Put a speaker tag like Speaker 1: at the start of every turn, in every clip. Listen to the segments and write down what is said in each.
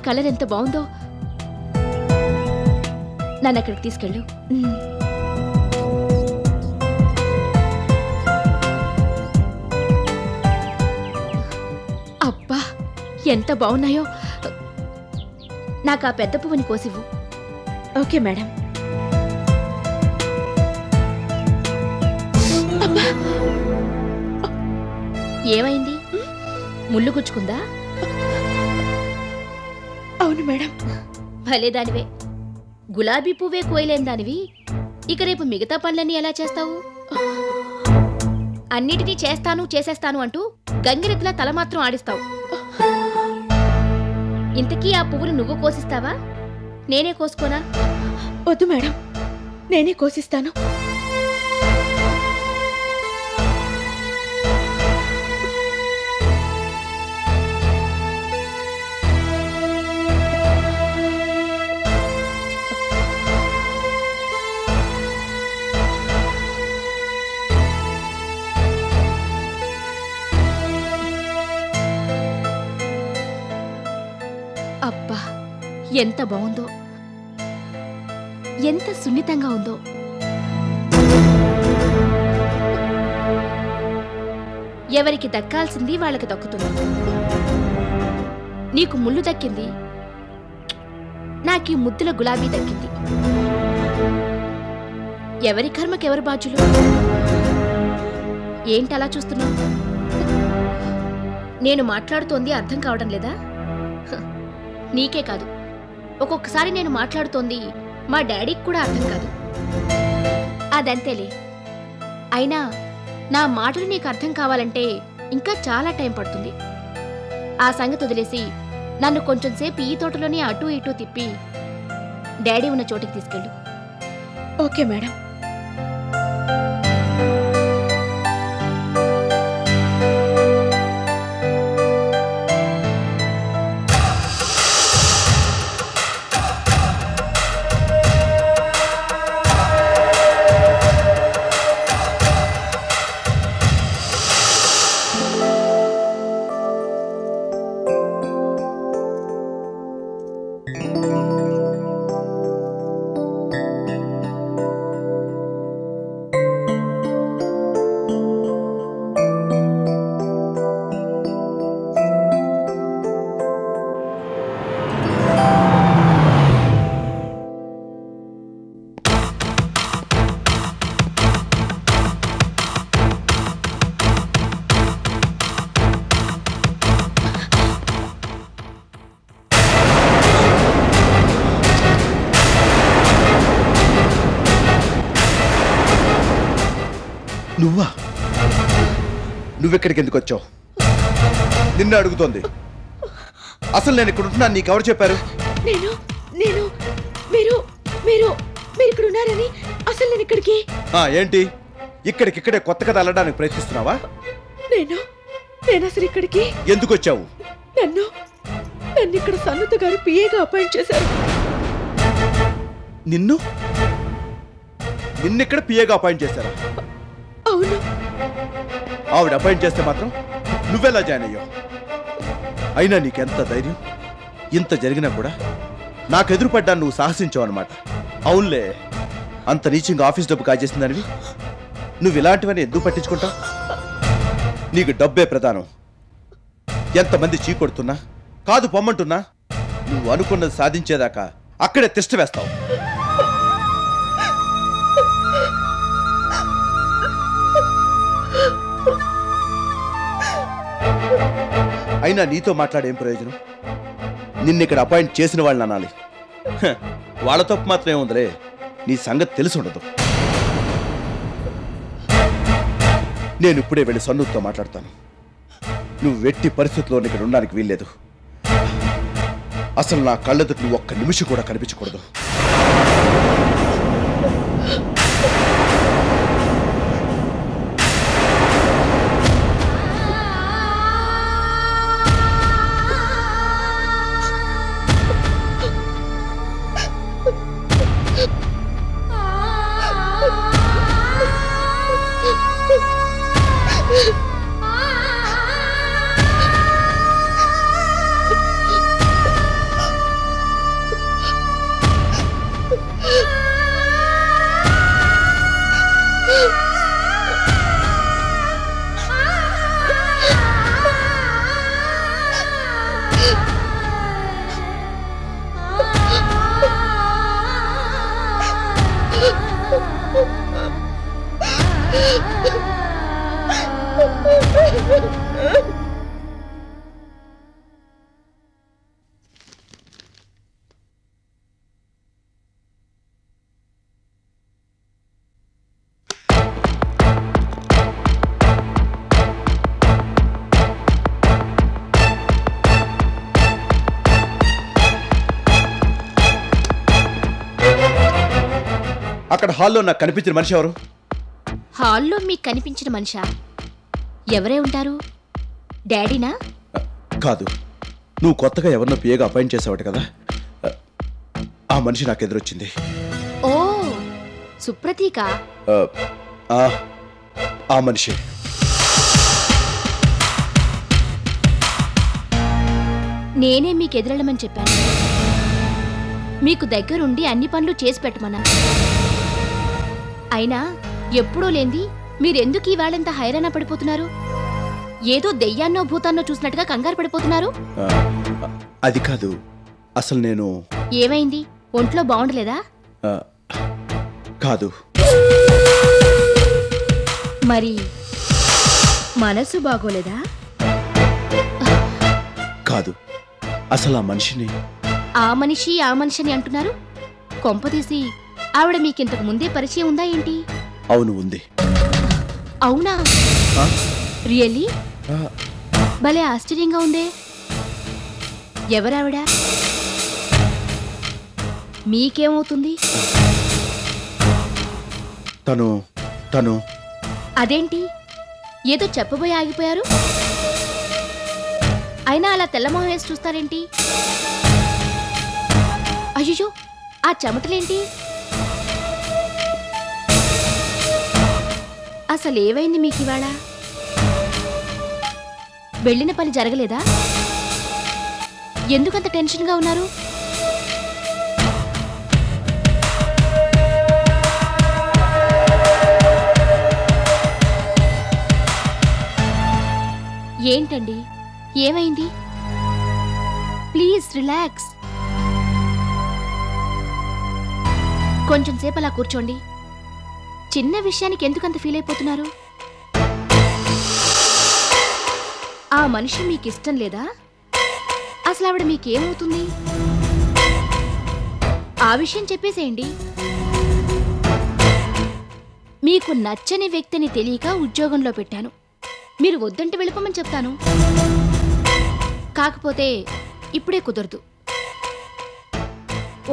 Speaker 1: Colour ఎంత బాగుందో. నన్ను అక్కడికి తీసుకెళ్ళు. అబ్బా ఎంత బాగున్నాయో. నాకు ఆ పెద్ద పువ్వుని కోసివ్వు.
Speaker 2: Okay madam.
Speaker 1: ఏమైంది? ముళ్ళు గుచ్చుకుందా?
Speaker 2: అవును మేడం.
Speaker 1: భలేదానివే. గులాబీ పువ్వే కోయలేని దానివి ఇక రేపు మిగతా పనులన్నీ ఎలా చేస్తావు? అన్నిటినీ చేసేస్తాను అంటూ గంగిరెద్దులా తల మాత్రం ఆడిస్తావు. ఇంతకీ ఆ పువ్వును నువ్వు కోసిస్తావా, నేనే కోసుకోనా?
Speaker 2: వద్దు మేడం, నేనే కోసిస్తాను.
Speaker 1: అబ్బా ఎంత బాగుందో, ఎంత సున్నితంగా ఉందో. ఎవరికి దక్కాల్సింది వాళ్ళకి దక్కుతుంది. నీకు ముళ్ళు దక్కింది, నాకీ ముద్దుల గులాబీ దక్కింది. ఎవరి కర్మకెవరు బాధ్యులు? ఏంటలా చూస్తున్నావు? నేను మాట్లాడుతోంది అర్థం కావడం లేదా? నీకే కాదు, ఒక్కొక్కసారి నేను మాట్లాడుతోంది మా డాడీకి కూడా అర్థం కాదు. అదంతేలే. అయినా నా మాటలు నీకు అర్థం కావాలంటే ఇంకా చాలా టైం పడుతుంది. ఆ సంగతి వదిలేసి నన్ను కొంచెం సేపు ఈ తోటలోనే అటూ ఇటూ తిప్పి డాడీ ఉన్న చోటికి తీసుకెళ్ళు.
Speaker 2: Okay madam.
Speaker 3: నువ్వా? నువ్వెక్కడికి ఎందుకు వచ్చావు? నిన్ను అడుగుతోంది. అసలు నేను ఇక్కడ ఉంటున్నాను నీకెవరు చెప్పారు?
Speaker 2: నేను నేను మీరు మీరు మీరు ఇక్కడ ఉన్నారని అసలు నేను ఇక్కడికి
Speaker 3: ఏంటి ఇక్కడికిక్కడే కొత్త కథ అల్లడానికి ప్రయత్నిస్తున్నావా?
Speaker 2: నేను అసలు ఇక్కడికి
Speaker 3: ఎందుకు వచ్చావు?
Speaker 2: నన్ను ఇక్కడ సన్నుత గారు పిఏగా అపాయింట్ చేశారు.
Speaker 3: నిన్నిక్కడ పిఏగా అపాయింట్ చేశారా?
Speaker 2: అవును.
Speaker 3: ఆవిడ అపాయింట్ చేస్తే మాత్రం నువ్వెలా జాయిన్ అయ్యావు? అయినా నీకెంత ధైర్యం? ఇంత జరిగినా కూడా నాకు ఎదురుపడ్డా నువ్వు సాహసించావు అనమాట. అవునులే, అంత నీచింగా ఆఫీస్ డబ్బు కాజేసిందనివి నువ్వు ఇలాంటివన్నీ ఎందుకు పట్టించుకుంటావు? నీకు డబ్బే ప్రధానం. ఎంతమంది చీకొడుతున్నా కాదు పొమ్మంటున్నా నువ్వు అనుకున్నది సాధించేదాకా అక్కడే తిష్ట వేస్తావు. అయినా నీతో మాట్లాడేం ప్రయోజనం? నిన్నిక్కడ అపాయింట్ చేసిన వాళ్ళని అనాలి. వాళ్ళ తప్పు మాత్రం ఏముందిలే, నీ సంగతి తెలిసి ఉండదు. నేను ఇప్పుడే వెళ్ళి సన్నుతో మాట్లాడతాను. నువ్వు వెట్టి పరిస్థితుల్లో ఇక్కడ ఉండడానికి వీల్లేదు. అసలు నా కళ్ళెదుట నువ్వు ఒక్క నిమిషం కూడా కనిపించకూడదు. అక్కడ హాల్లో నాకు కనిపించిన మనిషి ఎవరు?
Speaker 1: హాల్లో మీకు కనిపించిన మనిషా? ఎవరే ఉంటారు? డాడీనా?
Speaker 3: కాదు, నువ్వు కొత్తగా ఎవరినో పిఏగా అపాయింట్ చేసావట కదా, ఆ మనిషి నాకు ఎదురొచ్చింది.
Speaker 1: ఓ, సుప్రతీక.
Speaker 3: ఆ మనిషి.
Speaker 1: నేనే మీకు ఎదురెళ్ళమని చెప్పాను. మీకు దగ్గరుండి అన్ని పనులు చేసి పెట్టమన్నాను. అయినా ఎప్పుడూ లేంది మీరెందుకు ఈవేళంత హైరాణ పడిపోతున్నారు? ఏదో దెయ్యాన్నో భూతాన్నో చూసినట్టుగా కంగారు పడిపోతున్నారు.
Speaker 3: అది కాదు, అసలు నేను...
Speaker 1: ఏమైంది? ఒంట్లో బాగుండలేదా?
Speaker 3: కాదు.
Speaker 1: మరి మనసు బాగోలేదా?
Speaker 3: కాదు, అసలు ఆ మనిషిని...
Speaker 1: ఆ మనిషిని అంటున్నారు. కొంపదీసి ఆవిడ మీకింతకు ముందే పరిచయం ఉందా ఏంటి?
Speaker 3: అవును, ఉంది.
Speaker 1: అవునా? రియల్లీ? భలే ఆశ్చర్యంగా ఉందే. ఎవరావిడ? మీకేమవుతుంది?
Speaker 3: తను
Speaker 1: అదేంటి ఏదో చెప్పబోయి ఆగిపోయారు? అయినా అలా తెల్లమొహం వేసి చూస్తారేంటి? అయ్యో, ఆ చెమటలేంటి? అసలేవైంది మీకు ఇవాళ? వెళ్ళిన పని జరగలేదా? ఎందుకంత టెన్షన్గా ఉన్నారు? ఏంటండి, ఏమైంది? Please relax. కొంచెం సేపు అలా కూర్చోండి. చిన్న విషయానికి ఎందుకంత ఫీల్ అయిపోతున్నారు? ఆ మనిషి మీకు ఇష్టం లేదా? అసలు ఆవిడ మీకేమవుతుంది? ఆ విషయం చెప్పేసేయండి. మీకు నచ్చని వ్యక్తిని తెలియక ఉద్యోగంలో పెట్టాను. మీరు వద్దంటే వెళ్ళిపోమని చెప్తాను. కాకపోతే ఇప్పుడే కుదరదు.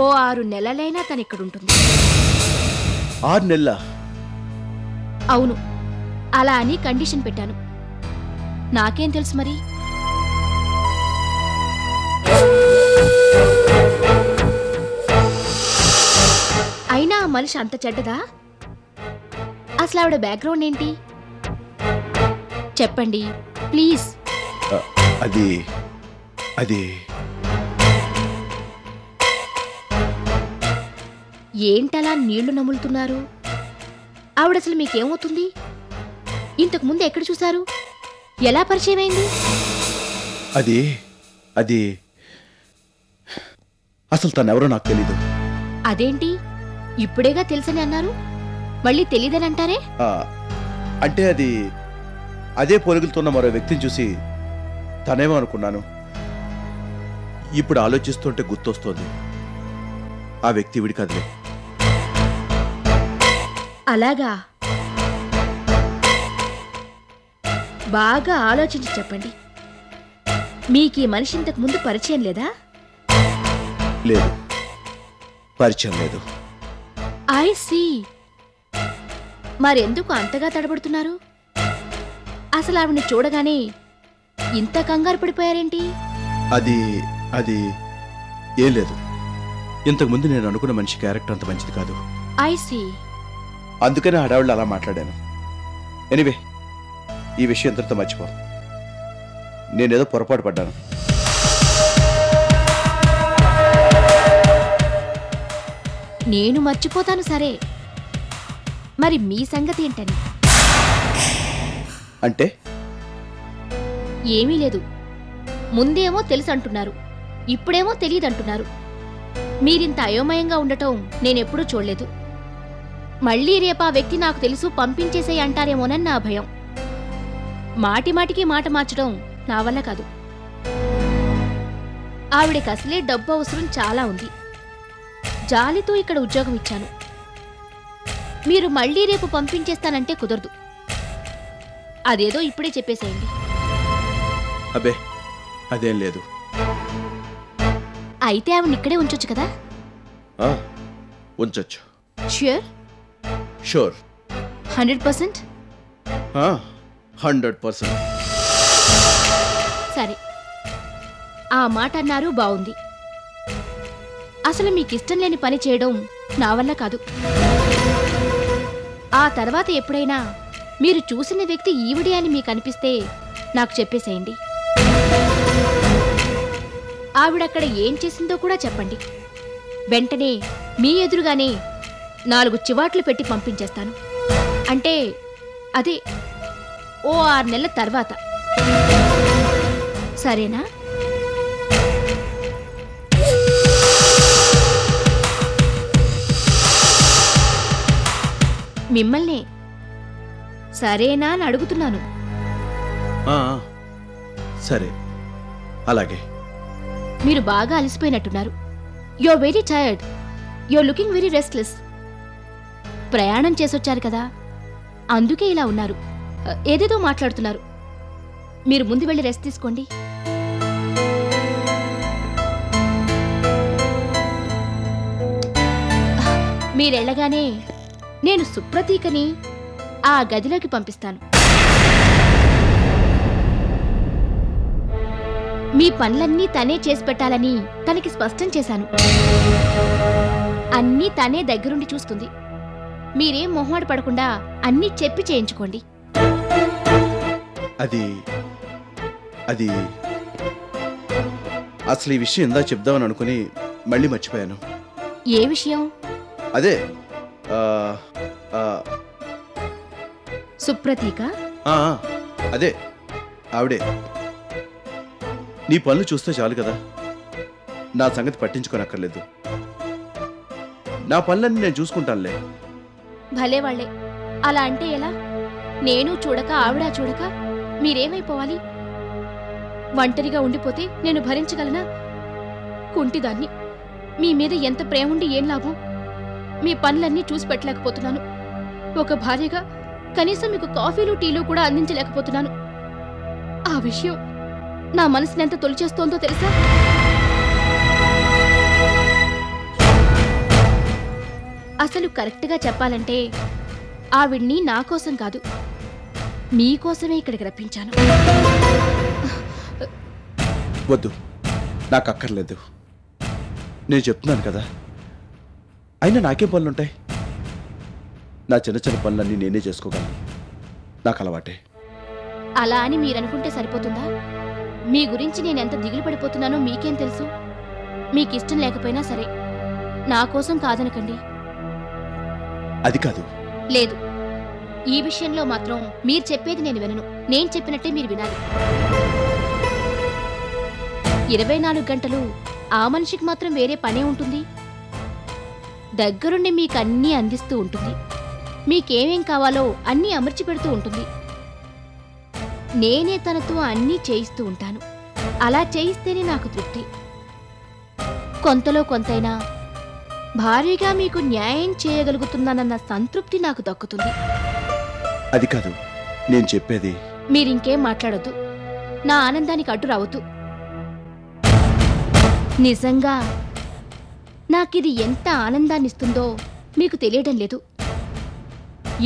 Speaker 1: ఓ 6 నెలలైనా తను ఇక్కడుంటుంది.
Speaker 3: 6 నెలలా?
Speaker 1: అవును, అలా అని కండిషన్ పెట్టాను. నాకేం తెలుసు మరి? అయినా ఆ మనిషి అంత చెడ్డదా? అసలు ఆవిడ బ్యాక్గ్రౌండ్ ఏంటి చెప్పండి ప్లీజ్.
Speaker 3: అది
Speaker 1: ఏంటలా నీళ్లు నములుతున్నారు? ఆవిడసలు మీకేమవుతుంది? ఇంతకు ముందు ఎక్కడ చూశారు? ఎలా పరిచయం అయింది?
Speaker 3: అది అసలు తనెవరో నాకు తెలీదు.
Speaker 1: అదేంటి, ఇప్పుడేగా తెలుసని అన్నారు, మళ్ళీ తెలీదని అంటారే?
Speaker 3: అంటే అదే పొరుగులుతున్న మరో వ్యక్తిని చూసి తనేమో అనుకున్నాను. ఇప్పుడు ఆలోచిస్తుంటే గుర్తొస్తోంది, ఆ వ్యక్తి విడి కదలే.
Speaker 1: అలాగా? బాగా ఆలోచించి చెప్పండి. మీకు ఈ మనిషి ఇంతకు ముందు పరిచయం లేదా?
Speaker 3: లేదు, పరిచయం లేదు.
Speaker 1: I see. మరెందుకు అంతగా తడబడుతున్నారు? అసలు ఆవిడ్ని చూడగానే ఇంత కంగారు పడిపోయారేంటి?
Speaker 3: అది ఏం లేదు. ఇంతకు ముందు నేను అనుకున్న మనిషి క్యారెక్టర్ అంత మంచిది కాదు.
Speaker 1: I see.
Speaker 3: అందుకనే హడావిళ్ళు అలా మాట్లాడాను. ఎనీవే, ఈ విషయం ఎంతటితో మర్చిపో. నేనేదో పొరపాటు పడ్డాను.
Speaker 1: నేను మర్చిపోతాను సరే, మరి మీ సంగతి ఏంటని?
Speaker 3: అంటే
Speaker 1: ఏమీ లేదు. ముందేమో తెలుసు అంటున్నారు, ఇప్పుడేమో తెలియదంటున్నారు. మీరింత అయోమయంగా ఉండటం నేనెప్పుడూ చూడలేదు. మళ్ళీ రేపు ఆ వ్యక్తి నాకు తెలుసు పంపించేసేయి అంటారేమోనని నా భయం. మాటిమాటికి మాట మార్చడం నా వల్ల కాదు. ఆవిడకి అసలే డబ్బు అవసరం చాలా ఉంది. జాలితో ఇక్కడ ఉద్యోగం ఇచ్చాను. మీరు మళ్ళీ రేపు పంపించేస్తానంటే కుదరదు. అదేదో ఇప్పుడే చెప్పేసేయండి.
Speaker 3: అబ్బే అదేం లేదు.
Speaker 1: అయితే ఆవిడ ఇక్కడే ఉంచొచ్చు కదా?
Speaker 3: ఉంచొచ్చు.
Speaker 1: ష్యూర్?
Speaker 3: షూర్.
Speaker 1: 100%?
Speaker 3: 100%.
Speaker 1: సరే, ఆ మాట అన్నారు, బావుంది. అసలు మీకు ఇష్టం లేని పని చేయడం నా వల్ల కాదు. ఆ తర్వాత ఎప్పుడైనా మీరు చూసిన వ్యక్తి ఈవిడే అని మీకు అనిపిస్తే నాకు చెప్పేసేయండి. ఆవిడక్కడ ఏం చేసిందో కూడా చెప్పండి. వెంటనే మీ ఎదురుగానే 4 చివాట్లు పెట్టి పంపించేస్తాను. అంటే అదే ఓ 6 నెలల తర్వాత. సరేనా? మిమ్మల్నే సరేనా అని అడుగుతున్నాను.
Speaker 3: సరే, అలాగే.
Speaker 1: మీరు బాగా అలసిపోయినట్టున్నారు. You are very tired. You are looking very restless. ప్రయాణం చేసొచ్చారు కదా, అందుకే ఇలా ఉన్నారు. ఏదేదో మాట్లాడుతున్నారు. మీరు ముందు వెళ్ళి రెస్ట్ తీసుకోండి. మీరెళ్ళగానే నేను సుప్రతీకని ఆ గదిలోకి పంపిస్తాను. మీ పనులన్నీ తనే చేసి పెట్టాలని తనకి స్పష్టం చేశాను. అన్నీ తనే దగ్గరుండి చూస్తుంది. మీరేం మొహమాట పడకుండా అన్నీ చెప్పి చేయించుకోండి.
Speaker 3: అది అది అసలు ఈ విషయం ఇందా చెప్దామని అనుకుని మళ్ళీ మర్చిపోయాను.
Speaker 1: ఏ విషయం?
Speaker 3: అదే
Speaker 1: సుప్రతీక?
Speaker 3: అదే ఆవిడే. నీ పనులు చూస్తే చాలు కదా, నా సంగతి పట్టించుకోనక్కర్లేదు. నా పనులన్నీ నేను చూసుకుంటానులే.
Speaker 1: భలే వాళ్లే. అలా అంటే ఎలా? నేను చూడక ఆవిడ చూడక మీరేమైపోవాలి? ఒంటరిగా ఉండిపోతే నేను భరించగలనా? కుంటిదాన్ని. మీ మీద ఎంత ప్రేముండి ఏం లాభం? మీ పనులన్నీ చూసి పెట్టలేకపోతున్నాను. ఒక భార్యగా కనీసం మీకు కాఫీలు టీలు కూడా అందించలేకపోతున్నాను. ఆ విషయం నా మనసుని ఎంత తొలిచేస్తోందో తెలుసా? అసలు కరెక్ట్గా చెప్పాలంటే ఆవిడ్ని నా కోసం కాదు, మీకోసమే ఇక్కడికి రప్పించాను.
Speaker 3: వద్దు, నాకు అక్కర్లేదు. నేను చెప్తున్నాను కదా, అయినా నాకేం పనులుంటాయి? నా చిన్న చిన్న పనులన్నీ నేనే చేసుకోగలను. నాకు అలవాటే.
Speaker 1: అలా అని మీరనుకుంటే సరిపోతుందా? మీ గురించి నేనెంత దిగులు పడిపోతున్నానో మీకేం తెలుసు? మీకిష్టం లేకపోయినా సరే, నా కోసం కాదనకండి.
Speaker 3: అది కాదు.
Speaker 1: లేదు, ఈ విషయంలో మాత్రం మీరు చెప్పేది నేను వినను. నేను చెప్పినట్టే మీరు వినాలి. 24 గంటలు ఆ మనిషికి మాత్రం వేరే పనే ఉంటుంది. దగ్గరుండి మీకు అన్నీ అందిస్తూ ఉంటుంది. మీకేమేం కావాలో అన్నీ అమర్చి పెడుతూ ఉంటుంది. నేనే తనతో అన్నీ చేయిస్తూ ఉంటాను. అలా చేయిస్తేనే నాకు తృప్తి. కొంతలో కొంతైనా భారీగా మీకు న్యాయం చేయగలుగుతున్నానన్న సంతృప్తి నాకు దక్కుతుంది.
Speaker 3: అది కాదు నేను చెప్పేది.
Speaker 1: మీరింకేం మాట్లాడొద్దు. నా ఆనందానికి అడ్డు రావద్దు. నిజంగా నాకిది ఎంత ఆనందాన్నిస్తుందో మీకు తెలియడం లేదు.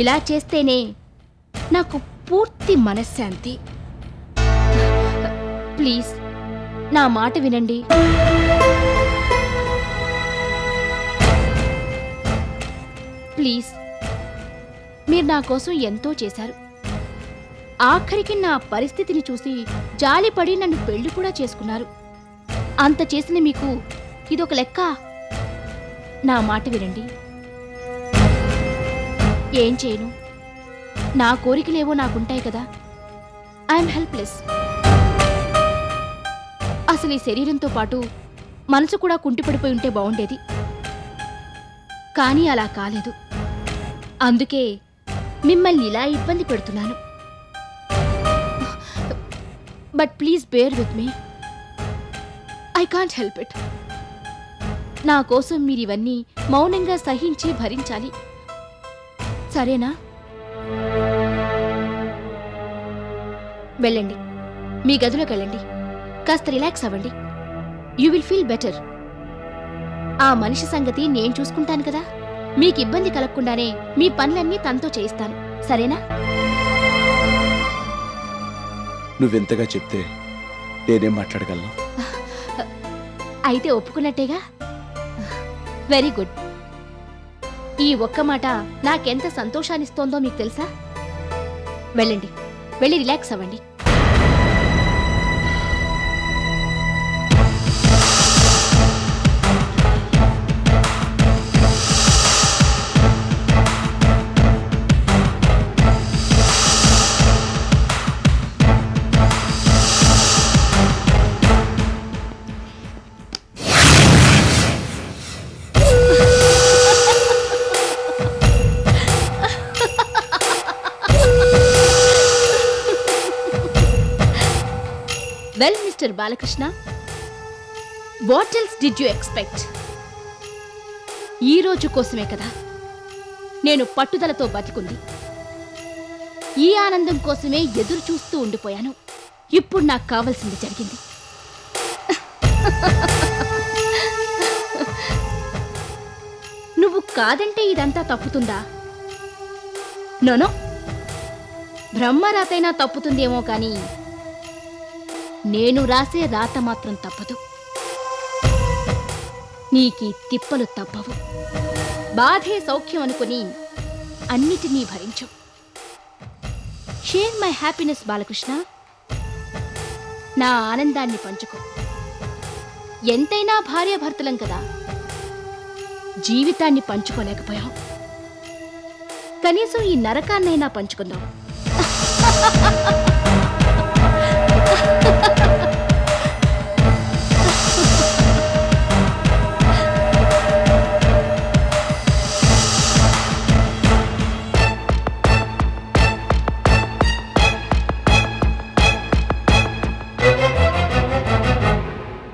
Speaker 1: ఇలా చేస్తేనే నాకు పూర్తి మనశ్శాంతి. ప్లీజ్ నా మాట వినండి. ప్లీజ్, మీరు నా కోసం ఎంతో చేశారు. ఆఖరికి నా పరిస్థితిని చూసి జాలిపడి నన్ను పెళ్లి కూడా చేసుకున్నారు. అంత చేసిన మీకు ఇదొక లెక్క? నా మాట వినండి. ఏం చేయను, నా కోరికలేవో నాకుంటాయి కదా. I'm helpless. అసలు ఈ శరీరంతో పాటు మనసు కూడా కుంటిపడిపోయి ఉంటే బాగుండేది. కానీ అలా కాలేదు. అందుకే మిమ్మల్ని ఇలా ఇబ్బంది పెడుతున్నాను. But please bear with me. I can't help it. నా కోసం మీరివన్నీ మౌనంగా సహించి భరించాలి, సరేనా? వెళ్ళండి, మీ గదిలోకి వెళ్ళండి, కాస్త రిలాక్స్ అవ్వండి. You will feel better. ఆ మనిషి సంగతి నేను చూసుకుంటాను కదా. మీకు ఇబ్బంది కలగకుండానే మీ పనులన్నీ తనతో చేయిస్తాను, సరేనా?
Speaker 3: నువ్వెంతగా చెప్తే నేనేం మాట్లాడగలను?
Speaker 1: అయితే ఒప్పుకున్నట్టేగా. Very good. ఈ ఒక్క మాట నాకెంత సంతోషాన్నిస్తోందో మీకు తెలుసా? వెళ్ళండి, వెళ్ళి రిలాక్స్ అవ్వండి. Well mister Balakrishna, what else did you expect? ఈ రోజు కోసమే కదా నేను పట్టుదలతో బతికుంది. ఈ ఆనందం కోసమే ఎదురు చూస్తూ ఉండిపోయాను. ఇప్పుడు నాకు కావాల్సింది జరిగింది. నువ్వు కాదంటే ఇదంతా తప్పుతుందా? నోనో, బ్రహ్మరాతైనా తప్పుతుందేమో కానీ నేను రాసే రాత మాత్రం తప్పదు. నీకీ తిప్పలు తప్పవు. బాధే సౌఖ్యం అనుకుని అన్నిటినీ భరించు. Share my happiness Balakrishna. నా ఆనందాన్ని పంచుకో. ఎంతైనా భార్యాభర్తలం కదా, జీవితాన్ని పంచుకోలేకపోయాం. కనీసం ఈ నరకాన్నైనా పంచుకుందాం.